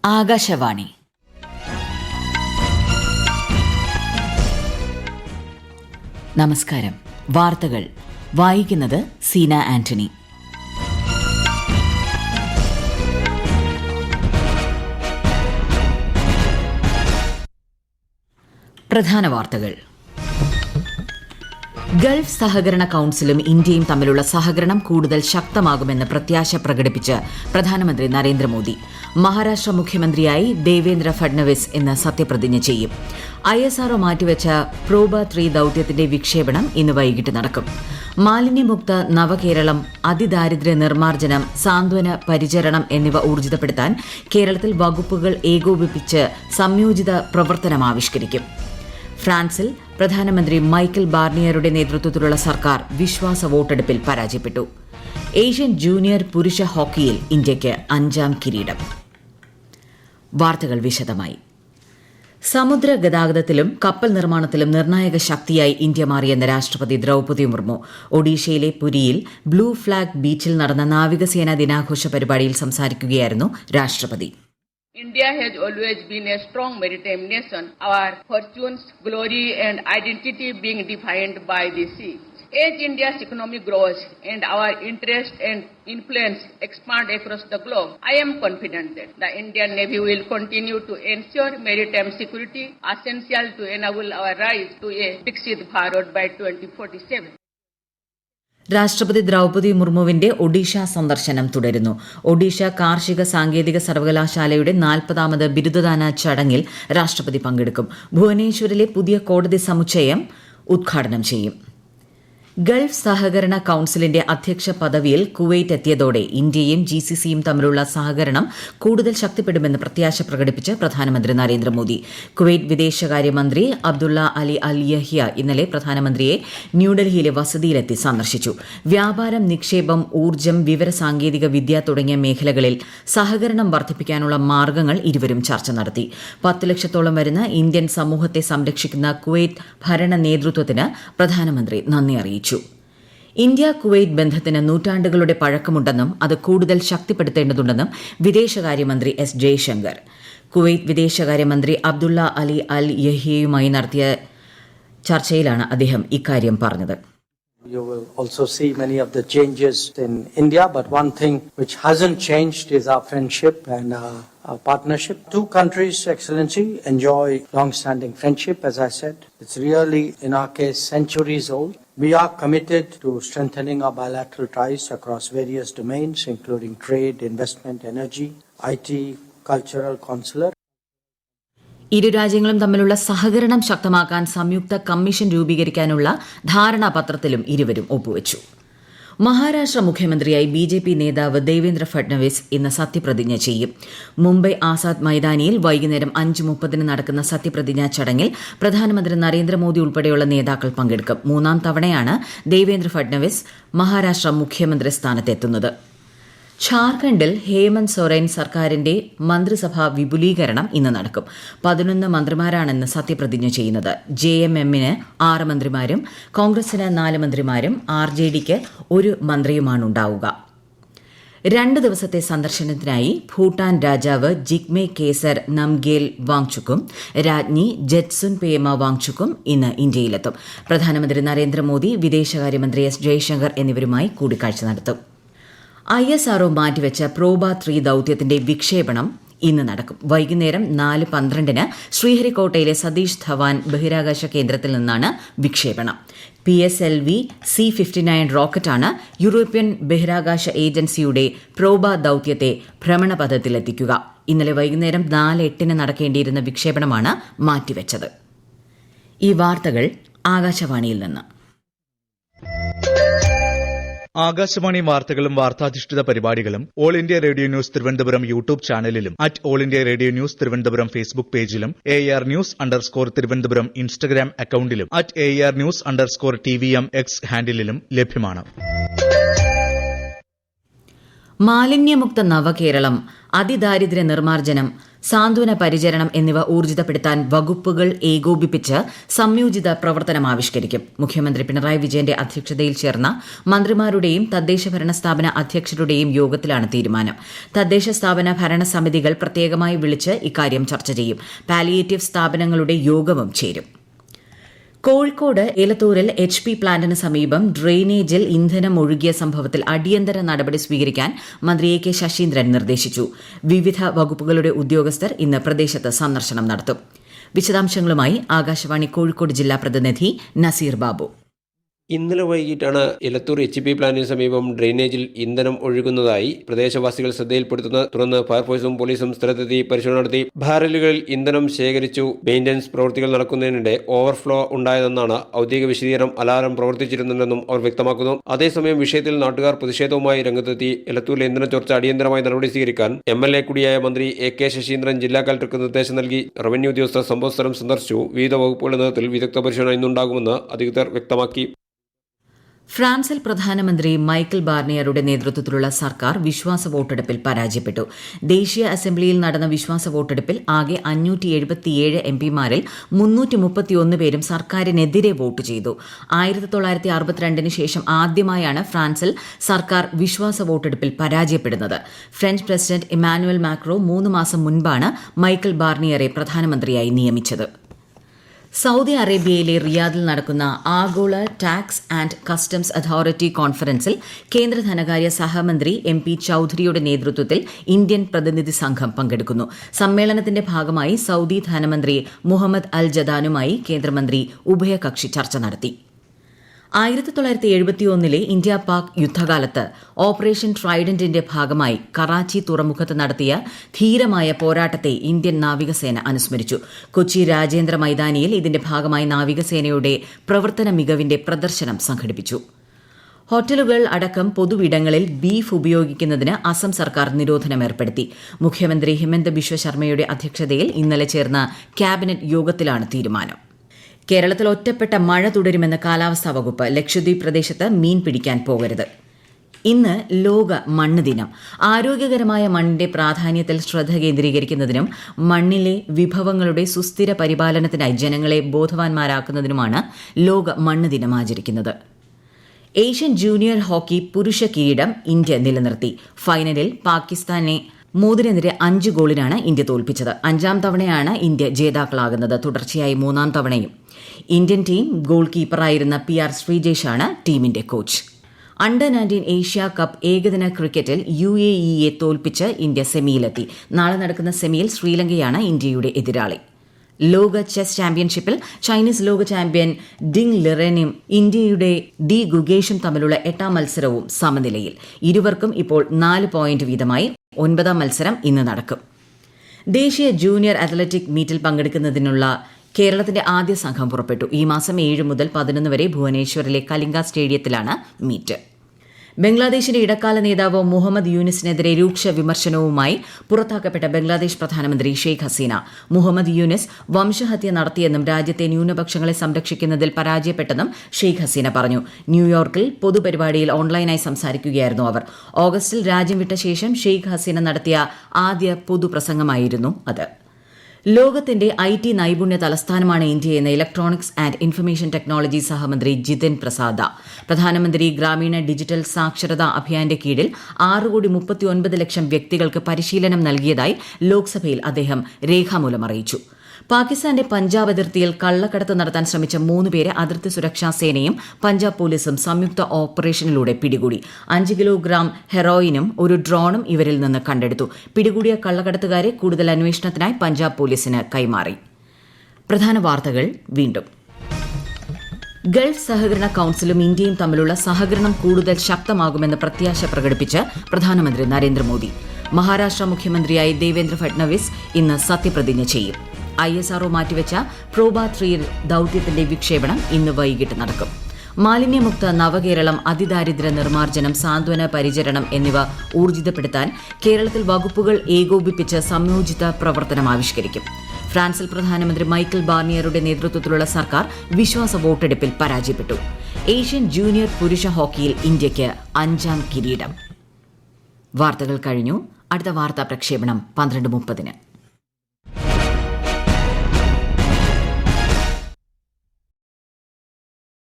ആകാശവാണി. നമസ്കാരം. വാർത്തകൾ വായിക്കുന്നത് സീന ആന്റണി. പ്രധാന വാർത്തകൾ. ഗൾഫ് സഹകരണ കൌൺസിലും ഇന്ത്യയും തമ്മിലുള്ള സഹകരണം കൂടുതൽ ശക്തമാകുമെന്ന് പ്രത്യാശ പ്രകടിപ്പിച്ച് പ്രധാനമന്ത്രി നരേന്ദ്രമോദി. മഹാരാഷ്ട്ര മുഖ്യമന്ത്രിയായി ദേവേന്ദ്ര ഫഡ്നവിസ് ഇന്ന് സത്യപ്രതിജ്ഞ ചെയ്യും. ISRO മാറ്റിവെച്ച പ്രോബ 3 ദൌത്യത്തിന്റെ വിക്ഷേപണം ഇന്ന് വൈകിട്ട് നടക്കും. മാലിന്യമുക്ത നവകേരളം, അതിദാരിദ്ര്യ നിർമ്മാർജ്ജനം, സാന്ത്വന പരിചരണം എന്നിവ ഊർജിതപ്പെടുത്താൻ കേരളത്തിൽ വകുപ്പുകൾ ഏകോപിപ്പിച്ച് സംയോജിത പ്രവർത്തനം ആവിഷ്കരിക്കും. ഫ്രാൻസിൽ പ്രധാനമന്ത്രി മൈക്കൽ ബാർണിയറുടെ നേതൃത്വത്തിലുള്ള സർക്കാർ വിശ്വാസ വോട്ടെടുപ്പിൽ പരാജയപ്പെട്ടു. ഏഷ്യൻ ജൂനിയർ പുരുഷ ഹോക്കിയിൽ ഇന്ത്യയ്ക്ക് 5ാം കിരീടം. വാർത്തകൾ വിശദമായി. സമുദ്ര ഗതാഗതത്തിലും കപ്പൽ നിർമ്മാണത്തിലും നിർണായക ശക്തിയായി ഇന്ത്യ മാറിയെന്ന് രാഷ്ട്രപതി ദ്രൌപദി മുർമു. ഒഡീഷയിലെ പുരിയിൽ ബ്ലൂ ഫ്ളാഗ് ബീച്ചിൽ നടന്ന നാവികസേനാ ദിനാഘോഷ പരിപാടിയിൽ സംസാരിക്കുകയായിരുന്നു രാഷ്ട്രപതി. India has always been a strong maritime nation, our fortunes, glory and identity being defined by the sea. As India's economy grows and our interest and influence expand across the globe, I am confident that the Indian Navy will continue to ensure maritime security, essential to enable our rise to a Viksit Bharat by 2047. രാഷ്ട്രപതി ദ്രൌപദി മുർമുവിന്റെ ഒഡീഷ സന്ദർശനം തുടരുന്നു. ഒഡീഷ കാർഷിക സാങ്കേതിക സർവകലാശാലയുടെ 40ാമത് ബിരുദദാന ചടങ്ങിൽ രാഷ്ട്രപതി പങ്കെടുക്കും. ഭുവനേശ്വരിലെ പുതിയ കോടതി സമുച്ചയം ഉദ്ഘാടനം ചെയ്യും. ഗൾഫ് സഹകരണ കൌൺസിലിന്റെ അധ്യക്ഷ പദവിയിൽ കുവൈറ്റ് എത്തിയതോടെ ഇന്ത്യയും GCCയും തമ്മിലുള്ള സഹകരണം കൂടുതൽ ശക്തിപ്പെടുമെന്ന് പ്രത്യാശ പ്രകടിപ്പിച്ച് പ്രധാനമന്ത്രി നരേന്ദ്രമോദി. കുവൈറ്റ് വിദേശകാര്യമന്ത്രി അബ്ദുള്ള അലി അൽ യഹ്യ ഇന്നലെ പ്രധാനമന്ത്രിയെ ന്യൂഡൽഹിയിലെ വസതിയിലെത്തി സന്ദർശിച്ചു. വ്യാപാരം, നിക്ഷേപം, ഊർജ്ജം, വിവരസാങ്കേതിക വിദ്യ തുടങ്ങിയ മേഖലകളിൽ സഹകരണം വർദ്ധിപ്പിക്കാനുള്ള മാർഗ്ഗങ്ങൾ ഇരുവരും ചർച്ച നടത്തി. 10 ലക്ഷത്തോളം വരുന്ന ഇന്ത്യൻ സമൂഹത്തെ സംരക്ഷിക്കുന്ന കുവൈറ്റ് ഭരണ നേതൃത്വത്തിന് പ്രധാനമന്ത്രി നന്ദി അറിയിച്ചു. ഇന്ത്യ കുവൈറ്റ് ബന്ധത്തിന് നൂറ്റാണ്ടുകളുടെ പഴക്കമുണ്ടെന്നും അത് കൂടുതൽ ശക്തിപ്പെടുത്തേണ്ടതുണ്ടെന്നും വിദേശകാര്യമന്ത്രി S. ജയശങ്കർ. കുവൈറ്റ് വിദേശകാര്യമന്ത്രി അബ്ദുള്ള അലി അൽ യഹ്യയുമായി നടത്തിയ ചർച്ചയിലാണ് അദ്ദേഹം ഇക്കാര്യം പറഞ്ഞത്. You will also see many of the changes in India, but one thing which hasn't changed is our friendship and our partnership. Two countries, Excellency, enjoy long-standing friendship, as I said. It's really, in our case, centuries old. We are committed to strengthening our bilateral ties across various domains, including trade, investment, energy, IT, cultural, consular. ഇരു രാജ്യങ്ങളും തമ്മിലുള്ള സഹകരണം ശക്തമാക്കാൻ സംയുക്ത commission രൂപീകരിക്കാനുള്ള ധാരണാപത്രത്തിലും ഇരുവരും ഒപ്പുവച്ചു. മഹാരാഷ്ട്ര മുഖ്യമന്ത്രിയായി BJP നേതാവ് ദേവേന്ദ്ര ഫഡ്നവിസ് ഇന്ന് സത്യപ്രതിജ്ഞ ചെയ്യും. മുംബൈ ആസാദ് മൈതാനിയിൽ വൈകുന്നേരം 5:30 നടക്കുന്ന സത്യപ്രതിജ്ഞാ ചടങ്ങിൽ പ്രധാനമന്ത്രി നരേന്ദ്രമോദി ഉൾപ്പെടെയുള്ള നേതാക്കൾ പങ്കെടുക്കും. 3ാം തവണയാണ് ദേവേന്ദ്ര ഫഡ്നവിസ് മഹാരാഷ്ട്ര മുഖ്യമന്ത്രി സ്ഥാനത്തെത്തുന്നത്. ഝാർഖണ്ഡിൽ ഹേമന്ത് സോറൻ സർക്കാരിന്റെ മന്ത്രിസഭാ വിപുലീകരണം ഇന്ന് നടക്കും. 11 മന്ത്രിമാരാണ് ഇന്ന് സത്യപ്രതിജ്ഞ ചെയ്യുന്നത്. JMMന് 6 മന്ത്രിമാരും കോൺഗ്രസിന് 4 മന്ത്രിമാരും RJDക്ക് 1 മന്ത്രിയുമാണുണ്ടാവുക. 2 ദിവസത്തെ സന്ദർശനത്തിനായി ഭൂട്ടാൻ രാജാവ് ജിഗ്മെ കേസർ നംഗേൽ വാങ്ചുക്കും രാജ്ഞി ജെറ്റ്സുൻ പേമ വാങ്ചുക്കും ഇന്ന് ഇന്ത്യയിലെത്തും. പ്രധാനമന്ത്രി നരേന്ദ്രമോദി വിദേശകാര്യമന്ത്രി S. ജയശങ്കർ എന്നിവരുമായി കൂടിക്കാഴ്ച നടത്തും. ISRO മാറ്റിവെച്ച പ്രോബ 3 ദൌത്യത്തിന്റെ വിക്ഷേപണം ഇന്ന് നടക്കും. വൈകുന്നേരം 4:12 ശ്രീഹരിക്കോട്ടയിലെ സതീഷ് ധവാൻ ബഹിരാകാശ കേന്ദ്രത്തിൽ നിന്നാണ് വിക്ഷേപണം. PSLV C-59 റോക്കറ്റാണ് യൂറോപ്യൻ ബഹിരാകാശ ഏജൻസിയുടെ പ്രോബ ദൌത്യത്തെ ഭ്രമണപഥത്തിലെത്തിക്കുക. ഇന്നലെ വൈകുന്നേരം 4:08 നടക്കേണ്ടിയിരുന്ന വിക്ഷേപണമാണ് മാറ്റിവെച്ചത്. ഈ വാർത്തകൾ ആകാശവാണിയിൽ നിന്ന്. ആകാശവാണി വാർത്തകളും വാർത്താധിഷ്ഠിത പരിപാടികളും all India radio news Thiruvananthapuram YouTube ചാനലിലും all India radio news Thiruvananthapuram Facebook പേജിലും AR News_ തിരുവനന്തപുരം ഇൻസ്റ്റഗ്രാം അക്കൌണ്ടിലും AR News_TVM X ഹാൻഡിലും ലഭ്യമാണ്. മാലിന്യമുക്ത നവകേരളം, അതിദാരിദ്ര്യ നിർമ്മാർജ്ജനം, സാന്ത്വന പരിചരണം എന്നിവ ഊർജിതപ്പെടുത്താൻ വകുപ്പുകൾ ഏകോപിപ്പിച്ച് സംയോജിത പ്രവർത്തനം ആവിഷ്കരിക്കും. മുഖ്യമന്ത്രി പിണറായി വിജയന്റെ അധ്യക്ഷതയിൽ ചേർന്ന മന്ത്രിമാരുടെയും തദ്ദേശഭരണ സ്ഥാപന അധ്യക്ഷരുടെയും യോഗത്തിലാണ് തീരുമാനം. തദ്ദേശ സ്ഥാപന ഭരണസമിതികൾ പ്രത്യേകമായി വിളിച്ച് ഇക്കാര്യം ചർച്ച ചെയ്യും. പാലിയേറ്റീവ് സ്ഥാപനങ്ങളുടെ യോഗവും ചേരും. കോഴിക്കോട് എലത്തൂരിൽ HP പ്ലാന്റിന് സമീപം ഡ്രെയിനേജിൽ ഇന്ധനം ഒഴുകിയ സംഭവത്തിൽ അടിയന്തര നടപടി സ്വീകരിക്കാൻ മന്ത്രി AK ശശീന്ദ്രൻ നിർദ്ദേശിച്ചു. വിവിധ വകുപ്പുകളുടെ ഉദ്യോഗസ്ഥർ ഇന്ന് പ്രദേശത്ത് സന്ദർശനം നടത്തും. വിശദാംശങ്ങളുമായി ആകാശവാണി കോഴിക്കോട് ജില്ലാ പ്രതിനിധി നസീർ ബാബു. ഇന്നലെ വൈകിട്ടാണ് എലത്തൂർ HP പ്ലാന്റിന് സമീപം ഡ്രെയിനേജിൽ ഇന്ധനം ഒഴുകുന്നതായി പ്രദേശവാസികൾ ശ്രദ്ധയിൽപ്പെടുത്തുന്നത്. തുടർന്ന് ഫയർഫോഴ്സും പോലീസും സ്ഥലത്തെത്തി പരിശോധന നടത്തി. ബാരലുകളിൽ ഇന്ധനം ശേഖരിച്ചു. മെയിന്റനൻസ് പ്രവൃത്തികൾ നടക്കുന്നതിനിടെ ഓവർഫ്ലോ ഉണ്ടായതെന്നാണ് ഔദ്യോഗിക വിശദീകരണം. അലാറം പ്രവർത്തിച്ചിരുന്നില്ലെന്നും അവർ വ്യക്തമാക്കുന്നു. അതേസമയം വിഷയത്തിൽ നാട്ടുകാർ പ്രതിഷേധവുമായി രംഗത്തെത്തി. എലത്തൂരിലെ ഇന്ധന ചോർച്ച അടിയന്തരമായി നടപടി സ്വീകരിക്കാൻ MLA കൂടിയായ മന്ത്രി AK ശശീന്ദ്രൻ ജില്ലാ കളക്ടർക്ക് നിർദ്ദേശം നൽകി. റവന്യൂ ഉദ്യോഗസ്ഥർ സംഭവസ്ഥലം സന്ദർശിച്ചു. വിവിധ വകുപ്പുകളുടെ നേതൃത്വത്തിൽ വിദഗ്ധ പരിശോധന ഇന്നുണ്ടാകുമെന്ന് അധികൃതർ വ്യക്തമാക്കി. ഫ്രാൻസിൽ പ്രധാനമന്ത്രി മൈക്കൽ ബാർണിയറുടെ നേതൃത്വത്തിലുള്ള സർക്കാർ വിശ്വാസ വോട്ടെടുപ്പിൽ പരാജയപ്പെട്ടു. ദേശീയ അസംബ്ലിയിൽ നടന്ന വിശ്വാസ വോട്ടെടുപ്പിൽ ആകെ 577 MPമാരിൽ 331 പേരും സർക്കാരിനെതിരെ വോട്ട് ചെയ്തു. 1962 ശേഷം ആദ്യമായാണ് ഫ്രാൻസിൽ സർക്കാർ വിശ്വാസ വോട്ടെടുപ്പിൽ പരാജയപ്പെടുന്നത്. ഫ്രഞ്ച് പ്രസിഡന്റ് ഇമ്മാനുവൽ മാക്രോ 3 മാസം മുൻപാണ് മൈക്കൽ ബാർണിയറെ പ്രധാനമന്ത്രിയായി നിയമിച്ചത്. സൌദി അറേബ്യയിലെ റിയാദിൽ നടക്കുന്ന ആഗോള ടാക്സ് ആൻഡ് കസ്റ്റംസ് അതോറിറ്റി കോൺഫറൻസിൽ കേന്ദ്ര ധനകാര്യ സഹമന്ത്രി MP ചൌധരിയുടെ നേതൃത്വത്തിൽ ഇന്ത്യൻ പ്രതിനിധി സംഘം പങ്കെടുക്കുന്നു. സമ്മേളനത്തിന്റെ ഭാഗമായി സൌദി ധനമന്ത്രി മുഹമ്മദ് അൽ ജദാനുമായി കേന്ദ്രമന്ത്രി ഉഭയകക്ഷി ചർച്ച നടത്തി. 1971 ഇന്ത്യ പാക് യുദ്ധകാലത്ത് ഓപ്പറേഷൻ ട്രൈഡന്റിന്റെ ഭാഗമായി കറാച്ചി തുറമുഖത്ത് നടത്തിയ ധീരമായ പോരാട്ടത്തെ ഇന്ത്യൻ നാവികസേന അനുസ്മരിച്ചു. കൊച്ചി രാജേന്ദ്ര മൈതാനിയിൽ ഇതിന്റെ ഭാഗമായി നാവികസേനയുടെ പ്രവർത്തന മികവിന്റെ പ്രദർശനം സംഘടിപ്പിച്ചു. ഹോട്ടലുകൾ അടക്കം പൊതുവിടങ്ങളിൽ ബീഫ് ഉപയോഗിക്കുന്നതിന് അസം സർക്കാർ നിരോധനം ഏർപ്പെടുത്തി. മുഖ്യമന്ത്രി ഹിമന്ത ബിശ്വ ശർമ്മയുടെ അധ്യക്ഷതയിൽ ഇന്നലെ ചേർന്ന ക്യാബിനറ്റ് യോഗത്തിലാണ് തീരുമാനം. കേരളത്തിൽ ഒറ്റപ്പെട്ട മഴ തുടരുമെന്ന് കാലാവസ്ഥാ വകുപ്പ്. ലക്ഷദ്വീപ് പ്രദേശത്ത് മീൻ പിടിക്കാൻ പോകരുത്. ഇന്ന് ലോക മണ്ണ് ദിനം. ആരോഗ്യകരമായ മണ്ണിന്റെ പ്രാധാന്യത്തിൽ ശ്രദ്ധ കേന്ദ്രീകരിക്കുന്നതിനും മണ്ണിലെ വിഭവങ്ങളുടെ സുസ്ഥിര പരിപാലനത്തിനായി ജനങ്ങളെ ബോധവാന്മാരാക്കുന്നതിനുമാണ് ലോക മണ്ണ് ദിനം ആചരിക്കുന്നത്. ഏഷ്യൻ ജൂനിയർ ഹോക്കി പുരുഷ കിരീടം ഇന്ത്യ നിലനിർത്തി. ഫൈനലിൽ പാകിസ്ഥാനെ 3-നെതിരെ 5 ഗോളിനാണ് ഇന്ത്യ തോൽപ്പിച്ചത്. 5ാം തവണയാണ് ഇന്ത്യ ജേതാക്കളാകുന്നത്. തുടർച്ചയായി 3ാം തവണയും. ഇന്ത്യൻ ടീം ഗോൾ കീപ്പറായിരുന്ന PR ശ്രീജേഷാണ് ടീമിന്റെ കോച്ച്. അണ്ടർ-19 ഏഷ്യ കപ്പ് ഏകദിന ക്രിക്കറ്റിൽ UAE-യെ തോൽപ്പിച്ച് ഇന്ത്യ സെമിയിലെത്തി. നാളെ നടക്കുന്ന സെമിയിൽ ശ്രീലങ്കയാണ് ഇന്ത്യയുടെ എതിരാളി. ലോക ചെസ് ചാമ്പ്യൻഷിപ്പിൽ ചൈനീസ് ലോക ചാമ്പ്യൻ ഡിങ് ലിറനും ഇന്ത്യയുടെ ഡി ഗുഗേഷും തമ്മിലുള്ള 8ാം മത്സരവും സമനിലയിൽ. ഇരുവർക്കും ഇപ്പോൾ 4 പോയിന്റ് വീതമായി. 9ാം മത്സരം ഇന്ന് നടക്കും. ദേശീയ ജൂനിയർ അത്ലറ്റിക് മീറ്റിൽ പങ്കെടുക്കുന്നതിനുള്ള കേരളത്തിന്റെ ആദ്യ സംഘം പുറപ്പെട്ടു. ഈ മാസം 7 മുതൽ 11 വരെ ഭുവനേശ്വറിലെ കലിംഗ സ്റ്റേഡിയത്തിലാണ് മീറ്റ്. ബംഗ്ലാദേശിന്റെ ഇടക്കാല നേതാവ് മുഹമ്മദ് യൂനിസിനെതിരെ രൂക്ഷ വിമർശനവുമായി പുറത്താക്കപ്പെട്ട ബംഗ്ലാദേശ് പ്രധാനമന്ത്രി ഷെയ്ഖ് ഹസീന. മുഹമ്മദ് യൂനിസ് വംശഹത്യ നടത്തിയെന്നും രാജ്യത്തെ ന്യൂനപക്ഷങ്ങളെ സംരക്ഷിക്കുന്നതിൽ പരാജയപ്പെട്ടെന്നും ഷെയ്ഖ് ഹസീന പറഞ്ഞു. ന്യൂയോർക്കിൽ പൊതുപരിപാടിയിൽ ഓൺലൈനായി സംസാരിക്കുകയായിരുന്നു അവർ. ഓഗസ്റ്റിൽ രാജ്യം വിട്ട ശേഷം ഷെയ്ഖ് ഹസീന നടത്തിയ ആദ്യ പൊതുപ്രസംഗമായിരുന്നു അത്. ലോകത്തിന്റെ IT നൈപുണ്യ തലസ്ഥാനമാണ് ഇന്ത്യയെന്ന് ഇലക്ട്രോണിക്സ് ആൻഡ് ഇൻഫർമേഷൻ ടെക്നോളജി സഹമന്ത്രി ജിതിൻ പ്രസാദ. പ്രധാനമന്ത്രി ഗ്രാമീണ ഡിജിറ്റൽ സാക്ഷരതാ അഭിയാന്റെ കീഴിൽ 6,39,00,000 വ്യക്തികൾക്ക് പരിശീലനം നൽകിയതായി ലോക്സഭയിൽ അദ്ദേഹം രേഖാമൂലം അറിയിച്ചു. പാകിസ്ഥാന്റെ പഞ്ചാബ് അതിർത്തിയിൽ കള്ളക്കടത്ത് നടത്താൻ ശ്രമിച്ച 3 പേരെ അതിർത്തി സുരക്ഷാ സേനയും പഞ്ചാബ് പോലീസും സംയുക്ത ഓപ്പറേഷനിലൂടെ പിടികൂടി. 5 കിലോഗ്രാം ഹെറോയിനും ഒരു ഡ്രോണും ഇവരിൽ നിന്ന് കണ്ടെടുത്തു. പിടികൂടിയ കള്ളക്കടത്തുകാരെ കൂടുതൽ അന്വേഷണത്തിനായി പഞ്ചാബ് പോലീസിന് കൈമാറി. പ്രധാന വാർത്തകൾ വീണ്ടും. ഗൾഫ് സഹകരണ കൌൺസിലും ഇന്ത്യയും തമ്മിലുള്ള സഹകരണം കൂടുതൽ ശക്തമാകുമെന്ന് പ്രത്യാശ പ്രകടിപ്പിച്ച് പ്രധാനമന്ത്രി നരേന്ദ്രമോദി. മഹാരാഷ്ട്ര മുഖ്യമന്ത്രിയായി ദേവേന്ദ്ര ഫഡ്നവിസ് ഇന്ന് സത്യപ്രതിജ്ഞ ചെയ്യും. ISRO മാറ്റിവെച്ച പ്രോബ 3 ദൌത്യത്തിന്റെ വിക്ഷേപണം ഇന്ന് വൈകിട്ട് നടക്കും. മാലിന്യമുക്ത നവകേരളം, അതിദാരിദ്ര്യ നിർമ്മാർജ്ജനം, സാന്ത്വന പരിചരണം എന്നിവ ഊർജിതപ്പെടുത്താൻ കേരളത്തിൽ വകുപ്പുകൾ ഏകോപിപ്പിച്ച് സംയോജിത പ്രവർത്തനം ആവിഷ്കരിക്കും. ഫ്രാൻസിൽ പ്രധാനമന്ത്രി മൈക്കൽ ബാർണിയറുടെ നേതൃത്വത്തിലുള്ള സർക്കാർ വിശ്വാസ വോട്ടെടുപ്പിൽ പരാജയപ്പെട്ടു. ഏഷ്യൻ ജൂനിയർ പുരുഷ ഹോക്കിയിൽ ഇന്ത്യയ്ക്ക് 5ാം കിരീടം. വാർത്തകൾ കഴിഞ്ഞു. അടുത്ത വാർത്താ പ്രക്ഷേപണം 12:30.